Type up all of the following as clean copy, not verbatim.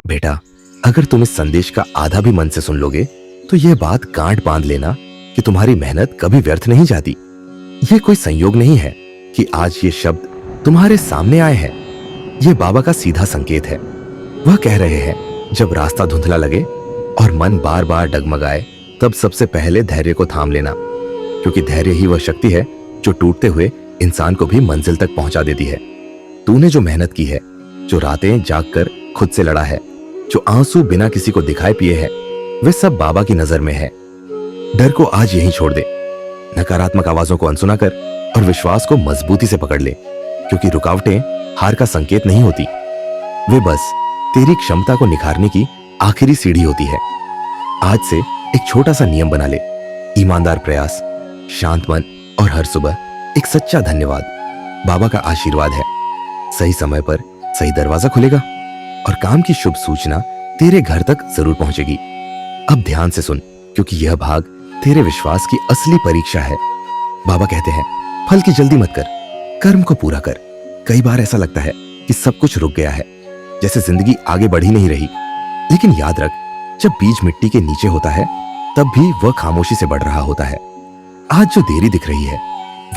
बेटा, अगर तुम इस संदेश का आधा भी मन से सुन लोगे तो यह बात गांठ बांध लेना कि तुम्हारी मेहनत कभी व्यर्थ नहीं जाती। यह कोई संयोग नहीं है कि आज ये शब्द तुम्हारे सामने आए हैं। यह बाबा का सीधा संकेत है। वह कह रहे हैं, जब रास्ता धुंधला लगे और मन बार बार डगमगाए, तब सबसे पहले धैर्य को थाम लेना, क्योंकि धैर्य ही वह शक्ति है जो टूटते हुए इंसान को भी मंजिल तक पहुंचा देती है। तूने जो मेहनत की है, जो रातें जागकर खुद से लड़ा है, जो आंसू बिना किसी को दिखाए पिए हैं, वे सब बाबा की नजर में है। डर को आज यहीं छोड़ दे, नकारात्मक आवाजों को अनसुना कर और विश्वास को मजबूती से पकड़ ले, क्योंकि रुकावटें हार का संकेत नहीं होती, वे बस तेरी क्षमता को निखारने की आखिरी सीढ़ी होती है। आज से एक छोटा सा नियम बना ले, ईमानदार प्रयास, शांत मन और हर सुबह एक सच्चा धन्यवाद। बाबा का आशीर्वाद है, सही समय पर सही दरवाजा खुलेगा और काम की शुभ सूचना तेरे घर तक जरूर पहुंचेगी। अब ध्यान से सुन, क्योंकि यह भाग तेरे विश्वास की असली परीक्षा है। बाबा कहते हैं, फल की जल्दी मत कर, कर्म को पूरा कर। कई बार ऐसा लगता है कि सब कुछ रुक गया है, जैसे जिंदगी आगे बढ़ ही नहीं रही। लेकिन याद रख, जब बीज मिट्टी के नीचे होता है तब भी वह खामोशी से बढ़ रहा होता है। आज जो देरी दिख रही है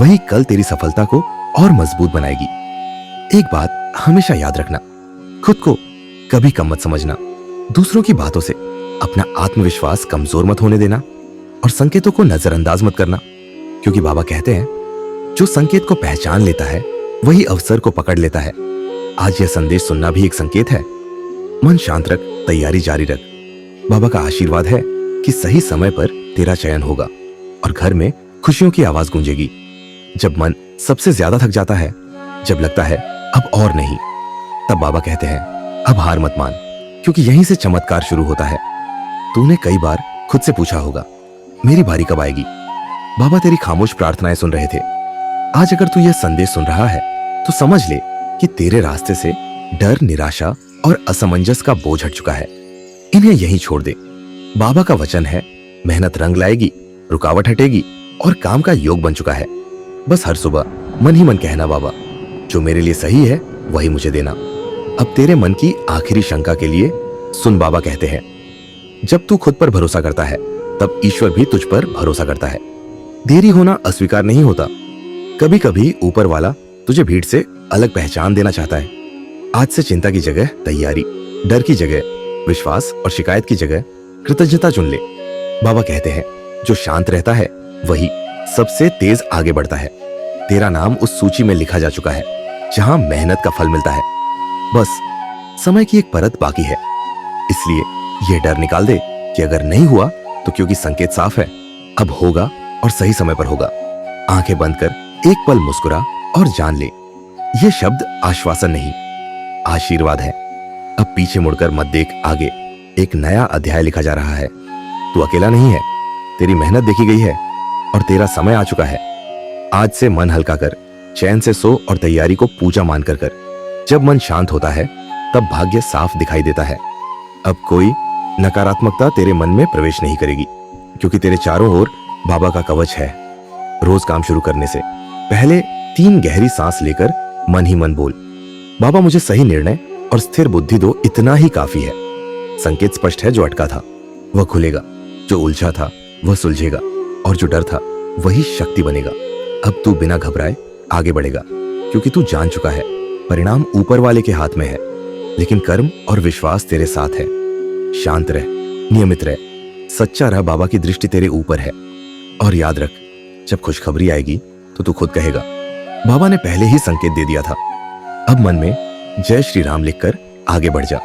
वही कल तेरी सफलता को और मजबूत बनाएगी। एक बात हमेशा याद रखना, खुद को कभी कम मत समझना, दूसरों की बातों से अपना आत्मविश्वास कमजोर मत होने देना और संकेतों को नजरअंदाज मत करना, क्योंकि बाबा कहते हैं, जो संकेत को पहचान लेता है वही अवसर को पकड़ लेता है। आज यह संदेश सुनना भी एक संकेत है। मन शांत रख, तैयारी जारी रख। बाबा का आशीर्वाद है कि सही समय पर तेरा चयन होगा और घर में खुशियों की आवाज गूंजेगी। जब मन सबसे ज्यादा थक जाता है, जब लगता है अब और नहीं, तब बाबा कहते हैं, अब हार मत मान, क्योंकि यहीं से चमत्कार शुरू होता है। तूने कई बार खुद से पूछा होगा, मेरी बारी कब आएगी? बाबा तेरी खामोश प्रार्थनाएं सुन रहे थे। आज अगर तू यह संदेश सुन रहा है तो समझ ले कि तेरे रास्ते से डर, निराशा और असमंजस का बोझ हट चुका है। इन्हें यहीं छोड़ दे। बाबा का वचन है, मेहनत रंग लाएगी, रुकावट हटेगी और काम का योग बन चुका है। बस हर सुबह मन ही मन कहना, बाबा जो मेरे लिए सही है वही मुझे देना। अब तेरे मन की आखिरी शंका के लिए सुन, बाबा कहते हैं, जब तू खुद पर भरोसा करता है तब ईश्वर भी तुझ पर भरोसा करता है। देरी होना अस्वीकार नहीं होता। कभी कभी ऊपर वाला तुझे भीड़ से अलग पहचान देना चाहता है। आज से चिंता की जगह तैयारी, डर की जगह विश्वास और शिकायत की जगह कृतज्ञता चुन ले। बाबा कहते हैं, जो शांत रहता है वही सबसे तेज आगे बढ़ता है। तेरा नाम उस सूची में लिखा जा चुका है जहां मेहनत का फल मिलता है। बस समय की एक परत बाकी है, इसलिए यह डर निकाल दे कि अगर नहीं हुआ तो क्योंकि संकेत साफ है, अब होगा और सही समय पर होगा। आंखें बंद कर एक पल मुस्कुरा और जान ले, यह शब्द आश्वासन नहीं, आशीर्वाद है। अब पीछे मुड़कर मत देख, आगे एक नया अध्याय लिखा जा रहा है। तू अकेला नहीं है, तेरी मेहनत देखी गई है और तेरा समय आ चुका है। आज से मन हल्का कर, चैन से सो और तैयारी को पूजा मानकर कर। जब मन शांत होता है तब भाग्य साफ दिखाई देता है। अब कोई नकारात्मकता तेरे मन में प्रवेश नहीं करेगी, क्योंकि तेरे चारों ओर बाबा का कवच है। रोज काम शुरू करने से पहले 3 गहरी सांस लेकर मन ही मन बोल, बाबा मुझे सही निर्णय और स्थिर बुद्धि दो, इतना ही काफी है। संकेत स्पष्ट है, जो अटका था वह खुलेगा, जो उलझा था वह सुलझेगा और जो डर था वही शक्ति बनेगा। अब तू बिना घबराए आगे बढ़ेगा, क्योंकि तू जान चुका है परिणाम ऊपर वाले के हाथ में है, लेकिन कर्म और विश्वास तेरे साथ है। शांत रह, नियमित रह, सच्चा रह, बाबा की दृष्टि तेरे ऊपर है। और याद रख, जब खुशखबरी आएगी तो तू खुद कहेगा, बाबा ने पहले ही संकेत दे दिया था। अब मन में जय श्री राम लिखकर आगे बढ़ जा।